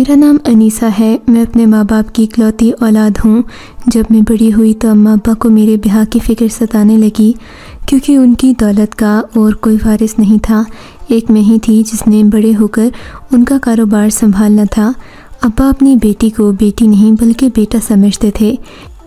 मेरा नाम अनीसा है। मैं अपने माँ बाप की इकलौती औलाद हूँ। जब मैं बड़ी हुई तो अम्मा अब्बा को मेरे ब्याह की फ़िक्र सताने लगी, क्योंकि उनकी दौलत का और कोई वारिस नहीं था। एक मैं ही थी जिसने बड़े होकर उनका कारोबार संभालना था। अब्बा अपनी बेटी को बेटी नहीं बल्कि बेटा समझते थे,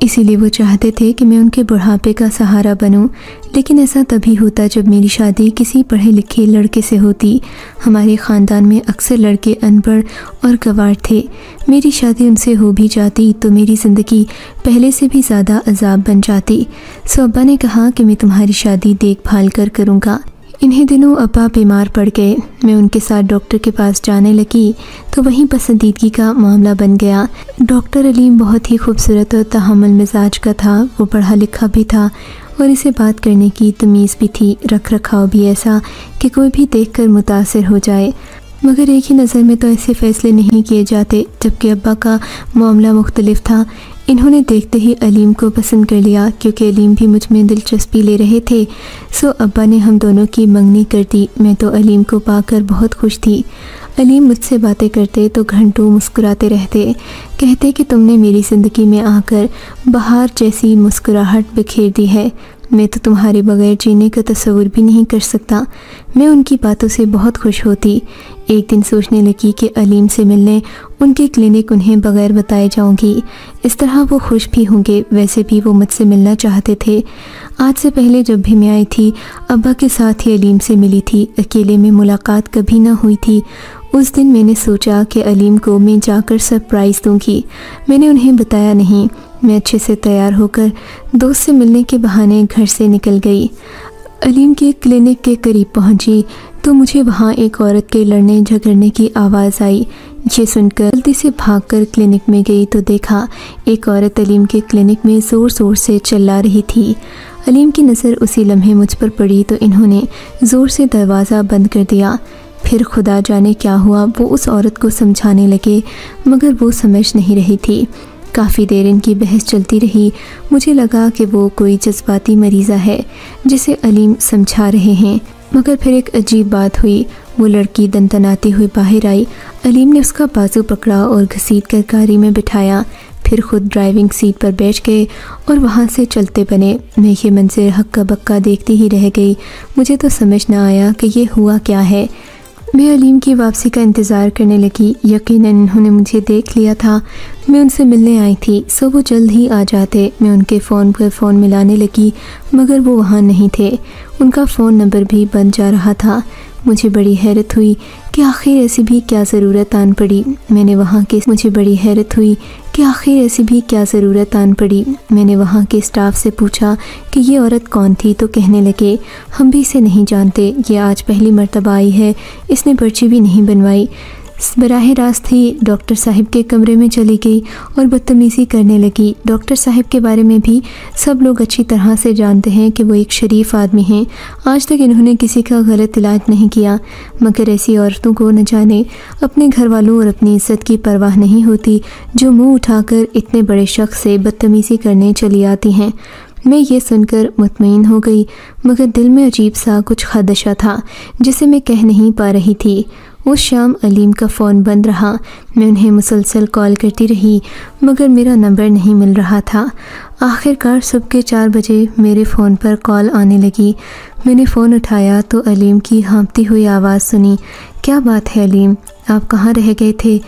इसीलिए वो चाहते थे कि मैं उनके बुढ़ापे का सहारा बनूं। लेकिन ऐसा तभी होता जब मेरी शादी किसी पढ़े लिखे लड़के से होती। हमारे ख़ानदान में अक्सर लड़के अनपढ़ और गंवार थे। मेरी शादी उनसे हो भी जाती तो मेरी ज़िंदगी पहले से भी ज़्यादा अजाब बन जाती। सो अब्बा ने कहा कि मैं तुम्हारी शादी देखभाल कर करूँगा। इन्हीं दिनों अब्बा बीमार पड़ गए। मैं उनके साथ डॉक्टर के पास जाने लगी तो वहीं पसंदीदगी का मामला बन गया। डॉक्टर अलीम बहुत ही खूबसूरत और तहम्मुल मिजाज का था। वो पढ़ा लिखा भी था और इसे बात करने की तमीज़ भी थी, रख रखाव भी ऐसा कि कोई भी देखकर मुतासिर हो जाए। मगर एक ही नज़र में तो ऐसे फ़ैसले नहीं किए जाते, जबकि अब्बा का मामला मुख्तलिफ था। इन्होंने देखते ही अलीम को पसंद कर लिया, क्योंकि अलीम भी मुझ में दिलचस्पी ले रहे थे। सो अब्बा ने हम दोनों की मंगनी कर दी। मैं तो अलीम को पाकर बहुत खुश थी। अलीम मुझसे बातें करते तो घंटों मुस्कुराते रहते, कहते कि तुमने मेरी ज़िंदगी में आकर बहार जैसी मुस्कुराहट बिखेर दी है। मैं तो तुम्हारे बगैर जीने का तस्वुर भी नहीं कर सकता। मैं उनकी बातों से बहुत खुश होती। एक दिन सोचने लगी कि अलीम से मिलने उनके क्लिनिक उन्हें बगैर बताए जाऊंगी। इस तरह वो खुश भी होंगे। वैसे भी वो मुझसे मिलना चाहते थे। आज से पहले जब भी मैं आई थी अब्बा के साथ ही अलीम से मिली थी। अकेले में मुलाकात कभी ना हुई थी। उस दिन मैंने सोचा कि अलीम को मैं जाकर सरप्राइज़ दूंगी। मैंने उन्हें बताया नहीं। मैं अच्छे से तैयार होकर दोस्त से मिलने के बहाने घर से निकल गई। अलीम के क्लिनिक के करीब पहुंची तो मुझे वहां एक औरत के लड़ने झगड़ने की आवाज़ आई। ये सुनकर जल्दी से भागकर क्लिनिक में गई तो देखा एक औरत अलीम के क्लिनिक में ज़ोर ज़ोर से चिल्ला रही थी। अलीम की नज़र उसी लम्हे मुझ पर पड़ी तो इन्होंने ज़ोर से दरवाज़ा बंद कर दिया। फिर खुदा जाने क्या हुआ, वो उस औरत को समझाने लगे, मगर वो समझ नहीं रही थी। काफ़ी देर इनकी बहस चलती रही। मुझे लगा कि वो कोई जज्बाती मरीज़ा है जिसे अलीम समझा रहे हैं। मगर फिर एक अजीब बात हुई। वो लड़की दंतनाती हुई बाहर आई। अलीम ने उसका बाजू पकड़ा और घसीट कर गाड़ी में बिठाया। फिर खुद ड्राइविंग सीट पर बैठ गए और वहाँ से चलते बने। मैं ये मंजर हक्का बक्का देखती ही रह गई। मुझे तो समझ ना आया कि ये हुआ क्या है। मैं अलीम की वापसी का इंतज़ार करने लगी। यकीनन उन्होंने मुझे देख लिया था। मैं उनसे मिलने आई थी, सो वो जल्द ही आ जाते। मैं उनके फ़ोन पर फ़ोन मिलाने लगी, मगर वो वहाँ नहीं थे। उनका फ़ोन नंबर भी बंद जा रहा था। मुझे बड़ी हैरत हुई कि आखिर ऐसी भी क्या ज़रूरत आन पड़ी। मैंने वहाँ के स्टाफ से पूछा कि ये औरत कौन थी तो कहने लगे हम भी इसे नहीं जानते। ये आज पहली मर्तबा आई है। इसने पर्ची भी नहीं बनवाई। बराह रास्त ही डॉक्टर साहिब के कमरे में चली गई और बदतमीज़ी करने लगी। डॉक्टर साहिब के बारे में भी सब लोग अच्छी तरह से जानते हैं कि वो एक शरीफ आदमी हैं। आज तक इन्होंने किसी का गलत इलाज नहीं किया, मगर ऐसी औरतों को न जाने अपने घर वालों और अपनी इज्जत की परवाह नहीं होती, जो मुंह उठाकर इतने बड़े शख्स से बदतमीज़ी करने चली आती हैं। मैं ये सुनकर मुतमईन हो गई, मगर दिल में अजीब सा कुछ खदशा था जिसे मैं कह नहीं पा रही थी। उस शाम अलीम का फ़ोन बंद रहा। मैं उन्हें मुसलसल कॉल करती रही, मगर मेरा नंबर नहीं मिल रहा था। आखिरकार सुबह के 4 बजे मेरे फ़ोन पर कॉल आने लगी। मैंने फ़ोन उठाया तो अलीम की हाँफती हुई आवाज़ सुनी। क्या बात है अलीम, आप कहाँ रह गए थे?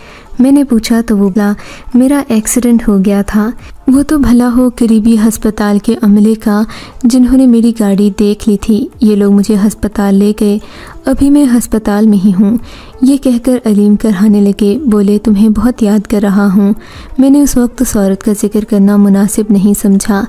मैंने पूछा तो वो बोला मेरा एक्सीडेंट हो गया था। वो तो भला हो करीबी हस्पताल के अमले का जिन्होंने मेरी गाड़ी देख ली थी। ये लोग मुझे हस्पताल ले गए। अभी मैं हस्पताल में ही हूँ। ये कहकर अलीम कराने लगे। बोले तुम्हें बहुत याद कर रहा हूँ। मैंने उस वक्त उस औरत का जिक्र करना मुनासिब नहीं समझा।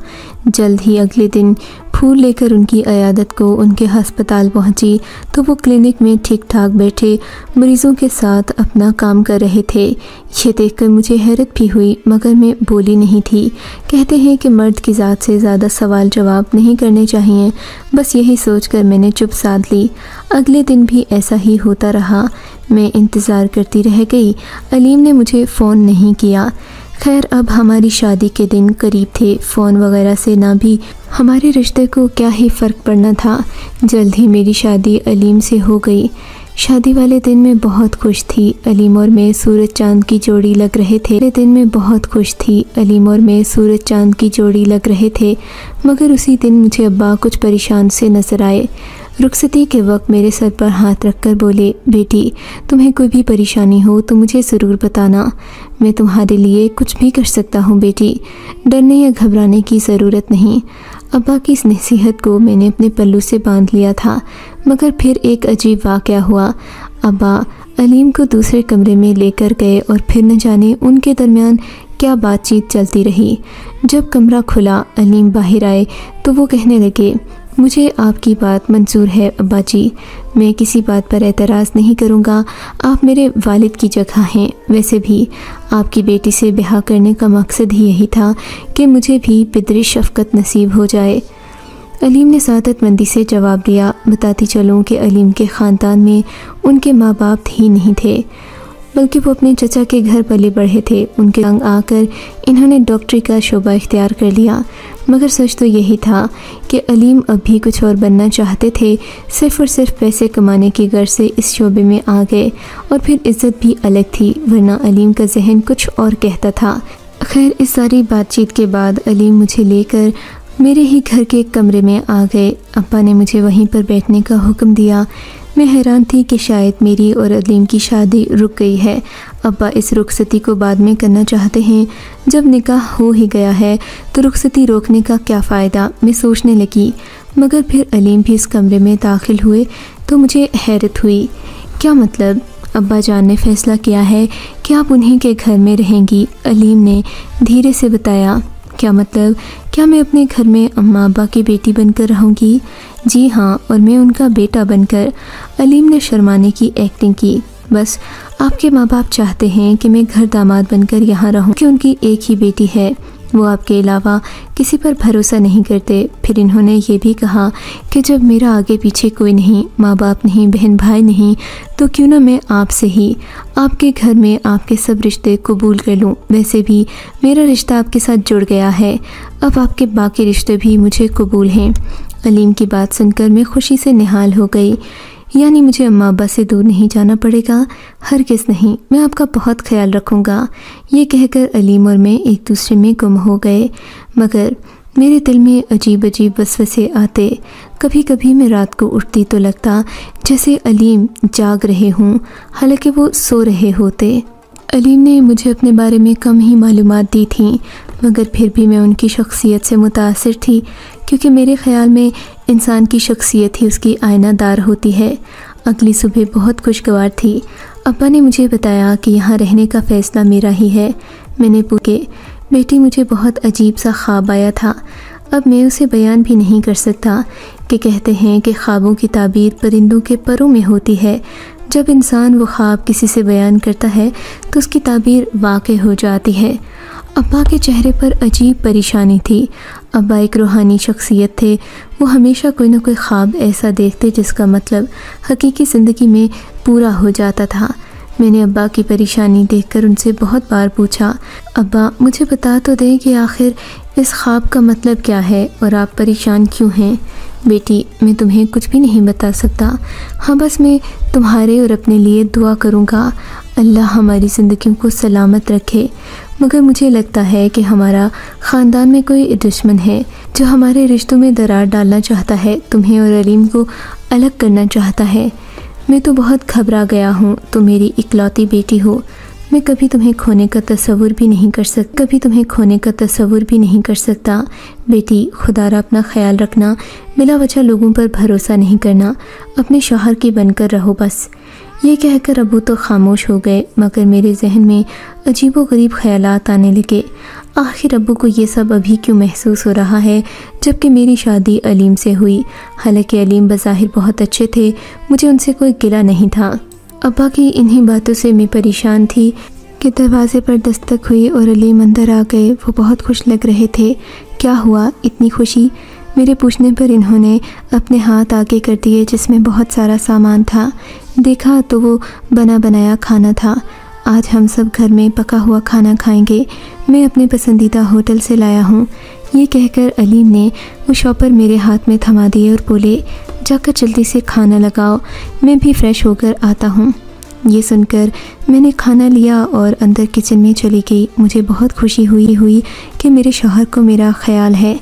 जल्द ही अगले दिन फूल लेकर उनकी अयादत को उनके हस्पताल पहुंची तो वो क्लिनिक में ठीक ठाक बैठे मरीज़ों के साथ अपना काम कर रहे थे। ये देखकर मुझे हैरत भी हुई, मगर मैं बोली नहीं थी। कहते हैं कि मर्द की ज़ात से ज़्यादा सवाल जवाब नहीं करने चाहिए। बस यही सोचकर मैंने चुप साध ली। अगले दिन भी ऐसा ही होता रहा। मैं इंतज़ार करती रह गई। अलीम ने मुझे फ़ोन नहीं किया। खैर, अब हमारी शादी के दिन करीब थे। फ़ोन वगैरह से ना भी हमारे रिश्ते को क्या ही फ़र्क पड़ना था। जल्द ही मेरी शादी अलीम से हो गई। शादी वाले दिन मैं बहुत खुश थी। अलीम और मैं सूरज चांद की जोड़ी लग रहे थे। दिन मैं बहुत खुश थी। अलीम और मैं सूरज चांद की जोड़ी लग रहे थे। मगर उसी दिन मुझे अब्बा कुछ परेशान से नजर आए। रुखसती के वक्त मेरे सर पर हाथ रखकर बोले, बेटी तुम्हें कोई भी परेशानी हो तो मुझे ज़रूर बताना, मैं तुम्हारे लिए कुछ भी कर सकता हूँ बेटी, डरने या घबराने की ज़रूरत नहीं। अब्बा की इस नसीहत को मैंने अपने पल्लू से बांध लिया था। मगर फिर एक अजीब वाक़या हुआ। अब्बा अलीम को दूसरे कमरे में लेकर गए और फिर न जाने उनके दरमियान क्या बातचीत चलती रही। जब कमरा खुला, अलीम बाहर आए तो वो कहने लगे, मुझे आपकी बात मंजूर है अब्बा जी, मैं किसी बात पर एतराज़ नहीं करूँगा। आप मेरे वालिद की जगह हैं। वैसे भी आपकी बेटी से ब्याह करने का मकसद ही यही था कि मुझे भी पितरी शफ़क़त नसीब हो जाए। अलीम ने सादतमंदी से जवाब दिया। बताती चलूँ कि अलीम के ख़ानदान में उनके माँ बाप ही नहीं थे, बल्कि वो अपने चचा के घर पले बढ़े थे। उनके संग आकर इन्होंने डॉक्टरी का शोबा इख्तियार कर लिया। मगर सच तो यही था कि अलीम अब भी कुछ और बनना चाहते थे। सिर्फ़ और सिर्फ पैसे कमाने की गर्ज से इस शोबे में आ गए। और फिर इज़्ज़त भी अलग थी, वरना अलीम का जहन कुछ और कहता था। खैर, इस सारी बातचीत के बाद अलीम मुझे लेकर मेरे ही घर के एक कमरे में आ गए। अब्बा ने मुझे वहीं पर बैठने का हुक्म दिया। मैं हैरान थी कि शायद मेरी और अलीम की शादी रुक गई है। अब्बा इस रुखसती को बाद में करना चाहते हैं। जब निकाह हो ही गया है तो रुखसती रोकने का क्या फ़ायदा, मैं सोचने लगी। मगर फिर अलीम भी इस कमरे में दाखिल हुए तो मुझे हैरत हुई। क्या मतलब, अब्बा जान ने फ़ैसला किया है कि आप उन्हीं के घर में रहेंगी? अलीम ने धीरे से बताया। क्या मतलब, क्या मैं अपने घर में अम्मा अब्बा की बेटी बनकर रहूँगी? जी हाँ, और मैं उनका बेटा बनकर। अलीम ने शर्माने की एक्टिंग की। बस आपके माँ बाप चाहते हैं कि मैं घर दामाद बनकर यहाँ रहूँ कि उनकी एक ही बेटी है, वो आपके अलावा किसी पर भरोसा नहीं करते। फिर इन्होंने ये भी कहा कि जब मेरा आगे पीछे कोई नहीं, माँ बाप नहीं, बहन भाई नहीं, तो क्यों ना मैं आपसे ही आपके घर में आपके सब रिश्ते कबूल कर लूँ। वैसे भी मेरा रिश्ता आपके साथ जुड़ गया है, अब आपके बाकी रिश्ते भी मुझे कबूल हैं। अलीम की बात सुनकर मैं खुशी से निहाल हो गई। यानी मुझे अम्मा अब्बा से दूर नहीं जाना पड़ेगा? हरगिज़ नहीं, मैं आपका बहुत ख्याल रखूँगा। ये कहकर अलीम और मैं एक दूसरे में गुम हो गए। मगर मेरे दिल में अजीब अजीब वसवसे आते। कभी कभी मैं रात को उठती तो लगता जैसे अलीम जाग रहे हों, हालांकि वो सो रहे होते। अलीम ने मुझे अपने बारे में कम ही मालूमात दी थीं, मगर फिर भी मैं उनकी शख्सियत से मुतासिर थी, क्योंकि मेरे ख़्याल में इंसान की शख्सियत ही उसकी आईनादार होती है। अगली सुबह बहुत खुशगवार थी। अब्बा ने मुझे बताया कि यहाँ रहने का फ़ैसला मेरा ही है। मैंने पूछा, बेटी मुझे बहुत अजीब सा ख्वाब आया था, अब मैं उसे बयान भी नहीं कर सकता। कि कहते हैं कि ख्वाबों की ताबीर परिंदों के परों में होती है। जब इंसान वो ख्वाब किसी से बयान करता है तो उसकी ताबीर वाक़ई हो जाती है। अब्बा के चेहरे पर अजीब परेशानी थी। अब्बा एक रूहानी शख्सियत थे। वो हमेशा कोई ना कोई ख्वाब ऐसा देखते जिसका मतलब हकीकी ज़िंदगी में पूरा हो जाता था। मैंने अब्बा की परेशानी देखकर उनसे बहुत बार पूछा, अब्बा मुझे बता तो दें कि आखिर इस ख्वाब का मतलब क्या है और आप परेशान क्यों हैं? बेटी मैं तुम्हें कुछ भी नहीं बता सकता। हाँ, बस मैं तुम्हारे और अपने लिए दुआ करूँगा, अल्लाह हमारी ज़िंदगियों को सलामत रखे। मगर मुझे लगता है कि हमारा ख़ानदान में कोई दुश्मन है जो हमारे रिश्तों में दरार डालना चाहता है, तुम्हें और अलीम को अलग करना चाहता है। मैं तो बहुत घबरा गया हूँ। तुम मेरी इकलौती बेटी हो। मैं कभी तुम्हें खोने का तसव्वुर भी नहीं कर सकता। बेटी खुदारा अपना ख्याल रखना, बिला वजह लोगों पर भरोसा नहीं करना, अपने शौहर की बनकर रहो बस। ये कहकर अबू तो खामोश हो गए, मगर मेरे जहन में अजीबोगरीब ख्यालात आने लगे। आखिर अब्बू को ये सब अभी क्यों महसूस हो रहा है जबकि मेरी शादी अलीम से हुई। हालांकि अलीम बज़ाहिर बहुत अच्छे थे, मुझे उनसे कोई गिला नहीं था। अब्बा की इन्हीं बातों से मैं परेशान थी कि दरवाज़े पर दस्तक हुई और अलीम अंदर आ गए। वो बहुत खुश लग रहे थे। क्या हुआ इतनी खुशी? मेरे पूछने पर इन्होंने अपने हाथ आगे कर दिए जिसमें बहुत सारा सामान था। देखा तो वो बना बनाया खाना था। आज हम सब घर में पका हुआ खाना खाएंगे, मैं अपने पसंदीदा होटल से लाया हूँ। ये कहकर अलीम ने वो शॉपर मेरे हाथ में थमा दिए और बोले, जाकर जल्दी से खाना लगाओ, मैं भी फ्रेश होकर आता हूँ। ये सुनकर मैंने खाना लिया और अंदर किचन में चली गई। मुझे बहुत खुशी हुई कि मेरे शौहर को मेरा ख्याल है।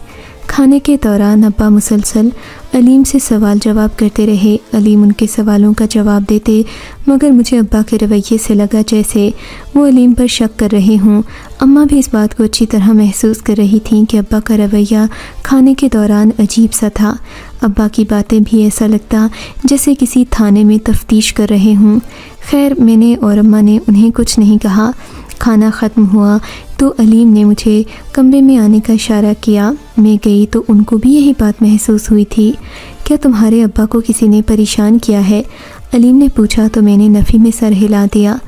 खाने के दौरान अब्बा मुसलसल अलीम से सवाल जवाब करते रहे। अलीम उनके सवालों का जवाब देते, मगर मुझे अब्बा के रवैये से लगा जैसे वो अलीम पर शक कर रहे हों। अम्मा भी इस बात को अच्छी तरह महसूस कर रही थीं कि अब्बा का रवैया खाने के दौरान अजीब सा था। अब्बा की बातें भी ऐसा लगता जैसे किसी थाने में तफ्तीश कर रहे हों। खैर, मैंने और अम्मा ने उन्हें कुछ नहीं कहा। खाना ख़त्म हुआ तो अलीम ने मुझे कमरे में आने का इशारा किया। मैं गई तो उनको भी यही बात महसूस हुई थी। क्या तुम्हारे अब्बा को किसी ने परेशान किया है? अलीम ने पूछा तो मैंने नफ़ी में सर हिला दिया।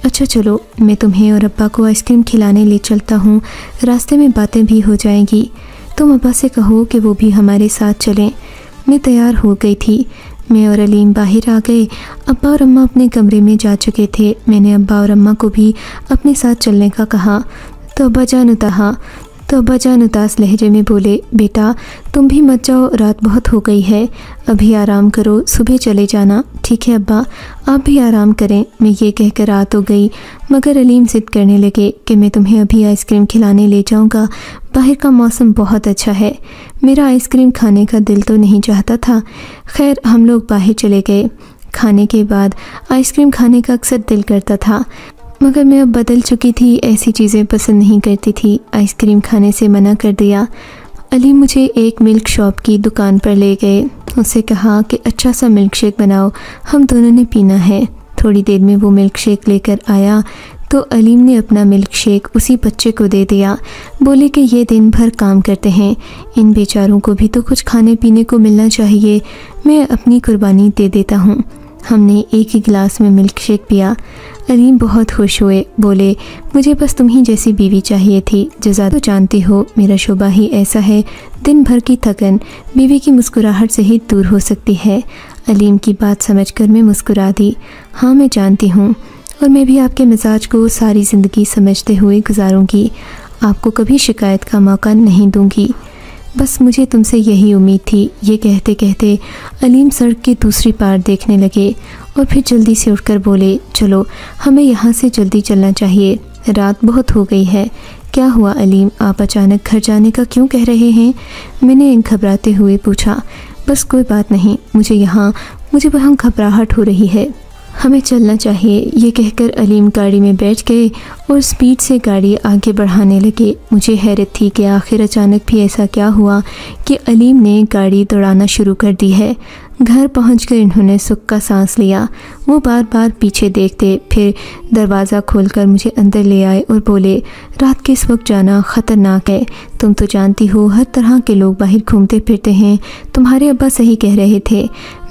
अच्छा चलो, मैं तुम्हें और अब्बा को आइसक्रीम खिलाने ले चलता हूँ, रास्ते में बातें भी हो जाएंगी। तुम अब्बा से कहो कि वो भी हमारे साथ चलें। मैं तैयार हो गई थी। मैं और अलीम बाहर आ गए। अब्बा और अम्मा अपने कमरे में जा चुके थे। मैंने अब्बा और अम्मा को भी अपने साथ चलने का कहा तो अब्बा जान उदास लहजे में बोले, बेटा तुम भी मत जाओ, रात बहुत हो गई है, अभी आराम करो, सुबह चले जाना। ठीक है अब्बा, आप भी आराम करें। मैं ये कहकर रात हो गई, मगर अलीम ज़िद करने लगे कि मैं तुम्हें अभी आइसक्रीम खिलाने ले जाऊंगा, बाहर का मौसम बहुत अच्छा है। मेरा आइसक्रीम खाने का दिल तो नहीं चाहता था। खैर, हम लोग बाहर चले गए। खाने के बाद आइसक्रीम खाने का अक्सर दिल करता था, मगर मैं अब बदल चुकी थी, ऐसी चीज़ें पसंद नहीं करती थी। आइसक्रीम खाने से मना कर दिया। अली मुझे एक मिल्क शॉप की दुकान पर ले गए। उससे कहा कि अच्छा सा मिल्क शेक बनाओ, हम दोनों ने पीना है। थोड़ी देर में वो मिल्क शेक लेकर आया तो अलीम ने अपना मिल्क शेक उसी बच्चे को दे दिया। बोले कि ये दिन भर काम करते हैं, इन बेचारों को भी तो कुछ खाने पीने को मिलना चाहिए, मैं अपनी कुर्बानी दे देता हूँ। हमने एक ही गिलास में मिल्क शेक पिया। अलीम बहुत खुश हुए, बोले मुझे बस तुम्ही जैसी बीवी चाहिए थी। जज़ा तो जानती हो मेरा शोबा ही ऐसा है, दिन भर की थकन बीवी की मुस्कुराहट से ही दूर हो सकती है। अलीम की बात समझकर मैं मुस्कुरा दी। हाँ मैं जानती हूँ, और मैं भी आपके मिजाज को सारी ज़िंदगी समझते हुए गुजारूंगी, आपको कभी शिकायत का मौका नहीं दूंगी, बस मुझे तुमसे यही उम्मीद थी। ये कहते कहते अलीम सड़क के दूसरी पार देखने लगे और फिर जल्दी से उठकर बोले चलो हमें यहाँ से जल्दी चलना चाहिए, रात बहुत हो गई है। क्या हुआ अलीम, आप अचानक घर जाने का क्यों कह रहे हैं? मैंने घबराते हुए पूछा। बस कोई बात नहीं, मुझे वहाँ घबराहट हो रही है, हमें चलना चाहिए। ये कहकर अलीम गाड़ी में बैठ गए और स्पीड से गाड़ी आगे बढ़ाने लगे। मुझे हैरत थी कि आखिर अचानक भी ऐसा क्या हुआ कि अलीम ने गाड़ी दौड़ाना शुरू कर दी है। घर पहुंचकर इन्होंने सुख का सांस लिया। वो बार बार पीछे देखते, फिर दरवाज़ा खोलकर मुझे अंदर ले आए और बोले रात के इस वक्त जाना ख़तरनाक है, तुम तो जानती हो हर तरह के लोग बाहर घूमते फिरते हैं। तुम्हारे अब्बा सही कह रहे थे,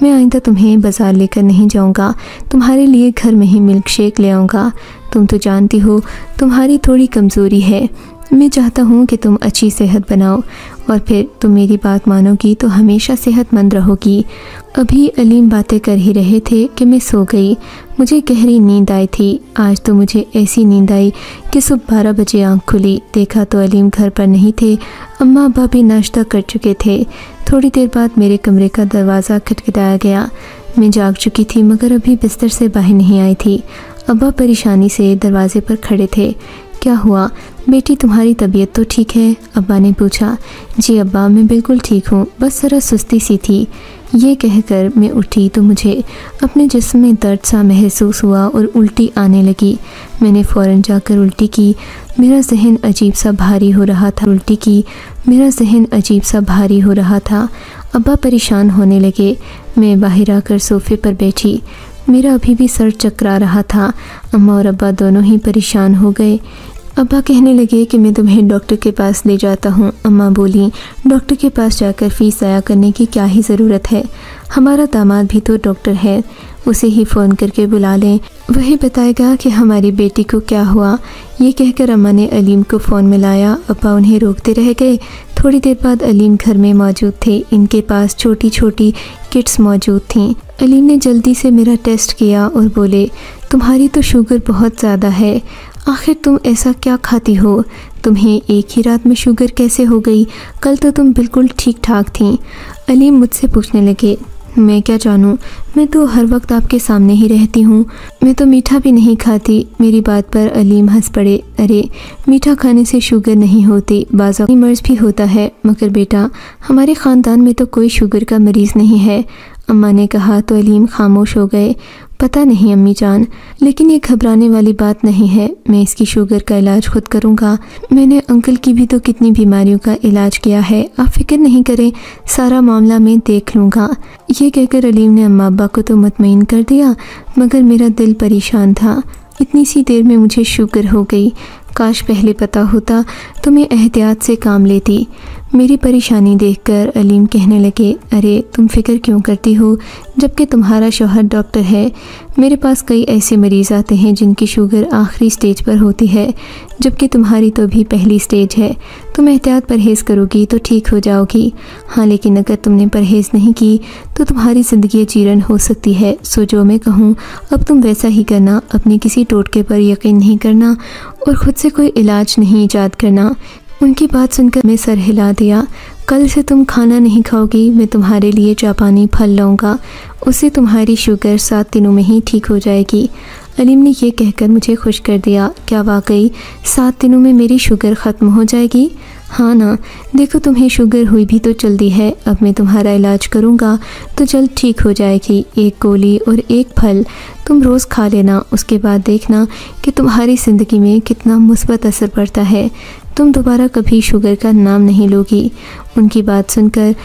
मैं आइंदा तुम्हें बाज़ार लेकर नहीं जाऊंगा, तुम्हारे लिए घर में ही मिल्क शेक ले आऊँगा। तुम तो जानती हो तुम्हारी थोड़ी कमज़ोरी है, मैं चाहता हूँ कि तुम अच्छी सेहत बनाओ और फिर तुम मेरी बात मानोगी तो हमेशा सेहतमंद रहोगी। अभी अलीम बातें कर ही रहे थे कि मैं सो गई। मुझे गहरी नींद आई थी। आज तो मुझे ऐसी नींद आई कि सुबह 12 बजे आँख खुली, देखा तो अलीम घर पर नहीं थे। अम्मा अब्बा भी नाश्ता कर चुके थे। थोड़ी देर बाद मेरे कमरे का दरवाज़ा खटखटाया गया। मैं जाग चुकी थी मगर अभी बिस्तर से बाहर नहीं आई थी। अब्बा परेशानी से दरवाजे पर खड़े थे। क्या हुआ बेटी, तुम्हारी तबीयत तो ठीक है? अब्बा ने पूछा। जी अब्बा, मैं बिल्कुल ठीक हूँ, बस ज़रा सुस्ती सी थी। ये कहकर मैं उठी तो मुझे अपने जिस्म में दर्द सा महसूस हुआ और उल्टी आने लगी। मैंने फ़ौरन जाकर उल्टी की। मेरा जहन अजीब सा भारी हो रहा था। अब्बा परेशान होने लगे। मैं बाहर आकर सोफ़े पर बैठी। मेरा अभी भी सर चकरा रहा था। अम्मा और अब्बा दोनों ही परेशान हो गए। अब्बा कहने लगे कि मैं तुम्हें डॉक्टर के पास ले जाता हूँ। अम्मा बोली डॉक्टर के पास जाकर फ़ीस ज़ाया करने की क्या ही ज़रूरत है, हमारा दामाद भी तो डॉक्टर है, उसे ही फ़ोन करके बुला लें, वही बताएगा कि हमारी बेटी को क्या हुआ। ये कहकर अम्मा ने अलीम को फ़ोन मिलाया। अब्बा उन्हें रोकते रह गए। थोड़ी देर बाद अलीम घर में मौजूद थे। इनके पास छोटी छोटी किट्स मौजूद थीं। अलीम ने जल्दी से मेरा टेस्ट किया और बोले तुम्हारी तो शुगर बहुत ज़्यादा है, आखिर तुम ऐसा क्या खाती हो, तुम्हें एक ही रात में शुगर कैसे हो गई, कल तो तुम बिल्कुल ठीक ठाक थीं। अलीम मुझसे पूछने लगे मैं क्या जानूं, मैं तो हर वक्त आपके सामने ही रहती हूँ। मैं तो मीठा भी नहीं खाती। मेरी बात पर अलीम हंस पड़े। अरे मीठा खाने से शुगर नहीं होती, बाज़ मर्ज भी होता है, मगर बेटा हमारे ख़ानदान में तो कोई शुगर का मरीज़ नहीं है। अम्मा ने कहा तो अलीम खामोश हो गए। पता नहीं अम्मी जान, लेकिन ये घबराने वाली बात नहीं है। मैं इसकी शुगर का इलाज खुद करूँगा। मैंने अंकल की भी तो कितनी बीमारियों का इलाज किया है। आप फिक्र नहीं करें, सारा मामला मैं देख लूँगा। ये कहकर अलीम ने अम्मा अब्बा को तो मुतमईन कर दिया, मगर मेरा दिल परेशान था। इतनी सी देर में मुझे शुगर हो गई। काश पहले पता होता तो मैं एहतियात से काम लेती। मेरी परेशानी देखकर अलीम कहने लगे, अरे तुम फिक्र क्यों करती हो, जबकि तुम्हारा शौहर डॉक्टर है। मेरे पास कई ऐसे मरीज़ आते हैं जिनकी शुगर आखिरी स्टेज पर होती है, जबकि तुम्हारी तो अभी पहली स्टेज है। तुम एहतियात परहेज़ करोगी तो ठीक हो जाओगी। हाँ, लेकिन अगर तुमने परहेज़ नहीं की तो तुम्हारी ज़िंदगी चीरन हो सकती है। सो जो मैं कहूँ अब तुम वैसा ही करना। अपने किसी टोटके पर यकीन नहीं करना और ख़ुद से कोई इलाज नहीं ईजाद करना। उनकी बात सुनकर मैं सर हिला दिया। कल से तुम खाना नहीं खाओगी, मैं तुम्हारे लिए जापानी फल लाऊंगा, उससे तुम्हारी शुगर 7 दिनों में ही ठीक हो जाएगी। अलीम ने यह कहकर मुझे खुश कर दिया। क्या वाकई 7 दिनों में मेरी शुगर ख़त्म हो जाएगी? हाँ ना, देखो तुम्हें शुगर हुई भी तो जल्दी है। अब मैं तुम्हारा इलाज करूँगा तो जल्द ठीक हो जाएगी। एक गोली और एक फल तुम रोज़ खा लेना, उसके बाद देखना कि तुम्हारी ज़िंदगी में कितना मुस्बत असर पड़ता है। तुम दोबारा कभी शुगर का नाम नहीं लोगी। उनकी बात सुनकर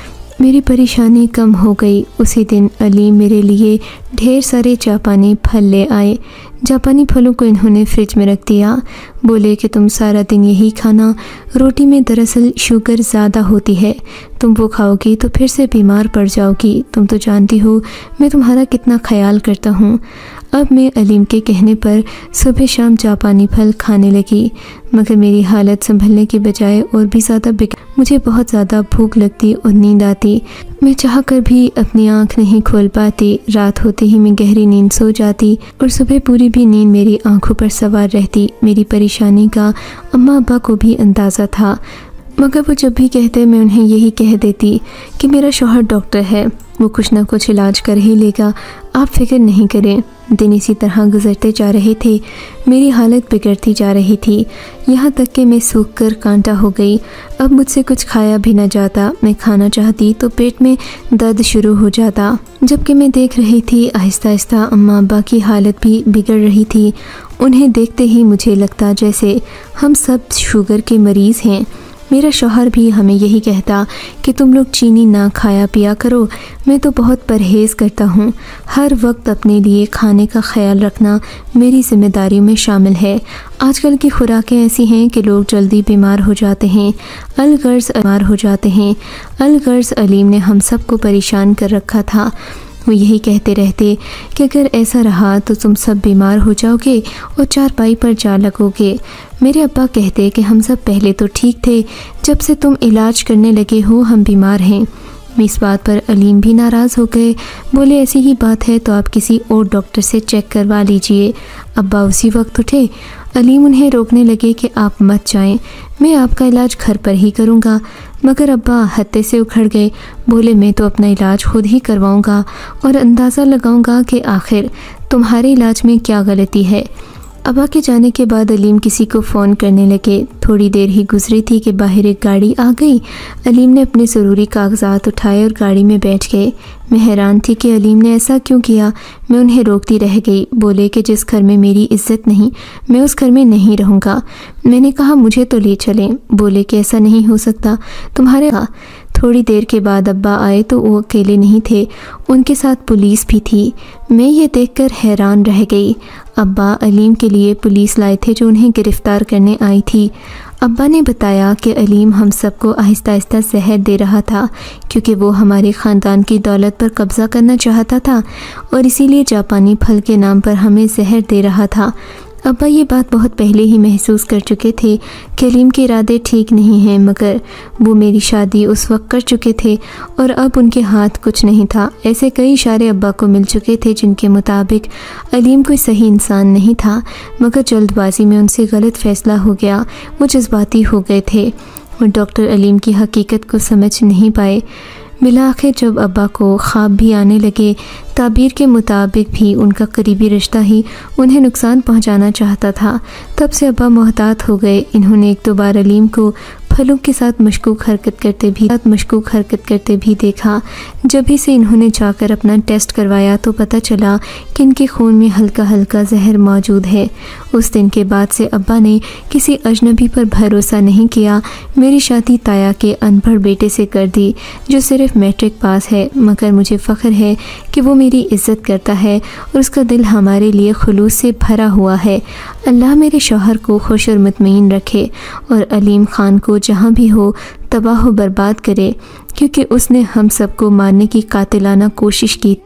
मेरी परेशानी कम हो गई। उसी दिन अलीम मेरे लिए ढेर सारे जापानी फल ले आए। जापानी फलों को इन्होंने फ्रिज में रख दिया। बोले कि तुम सारा दिन यही खाना, रोटी में दरअसल शुगर ज़्यादा होती है, तुम वो खाओगी तो फिर से बीमार पड़ जाओगी। तुम तो जानती हो मैं तुम्हारा कितना ख्याल करता हूँ। अब मैं अलीम के कहने पर सुबह शाम जापानी फल खाने लगी, मगर मेरी हालत संभलने के बजाय और भी ज़्यादा बिगड़। मुझे बहुत ज़्यादा भूख लगती और नींद आती। मैं चाहकर भी अपनी आंख नहीं खोल पाती। रात होते ही मैं गहरी नींद सो जाती और सुबह पूरी भी नींद मेरी आंखों पर सवार रहती। मेरी परेशानी का अम्मा अब्बा को भी अंदाज़ा था, मगर वो जब भी कहते मैं उन्हें यही कह देती कि मेरा शौहर डॉक्टर है, वो कुछ ना कुछ इलाज कर ही लेगा, आप फिक्र नहीं करें। दिन इसी तरह गुजरते जा रहे थे। मेरी हालत बिगड़ती जा रही थी, यहाँ तक कि मैं सूख कर कांटा हो गई। अब मुझसे कुछ खाया भी न जाता। मैं खाना चाहती तो पेट में दर्द शुरू हो जाता। जबकि मैं देख रही थी आहिस्ता आहिस्ता अम्मा अब्बा की हालत भी बिगड़ रही थी। उन्हें देखते ही मुझे लगता जैसे हम सब शुगर के मरीज़ हैं। मेरा शौहर भी हमें यही कहता कि तुम लोग चीनी ना खाया पिया करो। मैं तो बहुत परहेज़ करता हूँ। हर वक्त अपने लिए खाने का ख्याल रखना मेरी ज़िम्मेदारियों में शामिल है। आजकल की खुराकें ऐसी हैं कि लोग जल्दी बीमार हो जाते हैं, अलगर्ज बीमार हो जाते हैं। अलगर्ज अलीम ने हम सबको परेशान कर रखा था। वो यही कहते रहते कि अगर ऐसा रहा तो तुम सब बीमार हो जाओगे और चारपाई पर जा लगोगे। मेरे अब्बा कहते कि हम सब पहले तो ठीक थे, जब से तुम इलाज करने लगे हो हम बीमार हैं। इस बात पर अलीम भी नाराज़ हो गए। बोले ऐसी ही बात है तो आप किसी और डॉक्टर से चेक करवा लीजिए। अब्बा उसी वक्त उठे। अलीम उन्हें रोकने लगे कि आप मत जाएं, मैं आपका इलाज घर पर ही करूँगा। मगर अब्बा हत्ते से उखड़ गए। बोले मैं तो अपना इलाज खुद ही करवाऊँगा और अंदाज़ा लगाऊँगा कि आखिर तुम्हारे इलाज में क्या गलती है। अब्बा के जाने के बाद अलीम किसी को फ़ोन करने लगे। थोड़ी देर ही गुजरी थी कि बाहर एक गाड़ी आ गई। अलीम ने अपने ज़रूरी कागजात उठाए और गाड़ी में बैठ गए। मैं हैरान थी कि अलीम ने ऐसा क्यों किया। मैं उन्हें रोकती रह गई। बोले कि जिस घर में मेरी इज्जत नहीं, मैं उस घर में नहीं रहूँगा। मैंने कहा मुझे तो ले चलें। बोले कि ऐसा नहीं हो सकता, तुम्हारे। थोड़ी देर के बाद अब्बा आए तो वो अकेले नहीं थे, उनके साथ पुलिस भी थी। मैं ये देखकर हैरान रह गई। अब्बा अलीम के लिए पुलिस लाए थे जो उन्हें गिरफ़्तार करने आई थी। अब्बा ने बताया कि अलीम हम सबको आहिस्ता आहिस्ता जहर दे रहा था, क्योंकि वो हमारे ख़ानदान की दौलत पर कब्ज़ा करना चाहता था और इसीलिए जापानी फल के नाम पर हमें जहर दे रहा था। अब्बा ये बात बहुत पहले ही महसूस कर चुके थे कि अलीम के इरादे ठीक नहीं हैं, मगर वो मेरी शादी उस वक्त कर चुके थे और अब उनके हाथ कुछ नहीं था। ऐसे कई इशारे अब्बा को मिल चुके थे जिनके मुताबिक अलीम कोई सही इंसान नहीं था, मगर जल्दबाजी में उनसे गलत फ़ैसला हो गया। वो जज्बाती हो गए थे और डॉक्टर अलीम की हकीकत को समझ नहीं पाए। बिलाखिर जब अब्बा को ख्वाब भी आने लगे, ताबीर के मुताबिक भी उनका करीबी रिश्ता ही उन्हें नुकसान पहुंचाना चाहता था, तब से अब्बा मोहतात हो गए। इन्होंने एक दो बार अलीम को फलों के साथ मशकूक हरकत करते भी देखा। जब ही से इन्होंने जाकर अपना टेस्ट करवाया तो पता चला कि इनके खून में हल्का हल्का जहर मौजूद है। उस दिन के बाद से अब्बा ने किसी अजनबी पर भरोसा नहीं किया। मेरी शादी ताया के अनपढ़ बेटे से कर दी जो सिर्फ मैट्रिक पास है, मगर मुझे फ़ख्र है कि वो मेरी इज़्ज़त करता है और उसका दिल हमारे लिए खुलूस से भरा हुआ है। अल्लाह मेरे शौहर को खुश और मुतमईन रखे और अलीम ख़ान को जहाँ भी हो तबाह व बर्बाद करे, क्योंकि उसने हम सबको मारने की कातिलाना कोशिश की।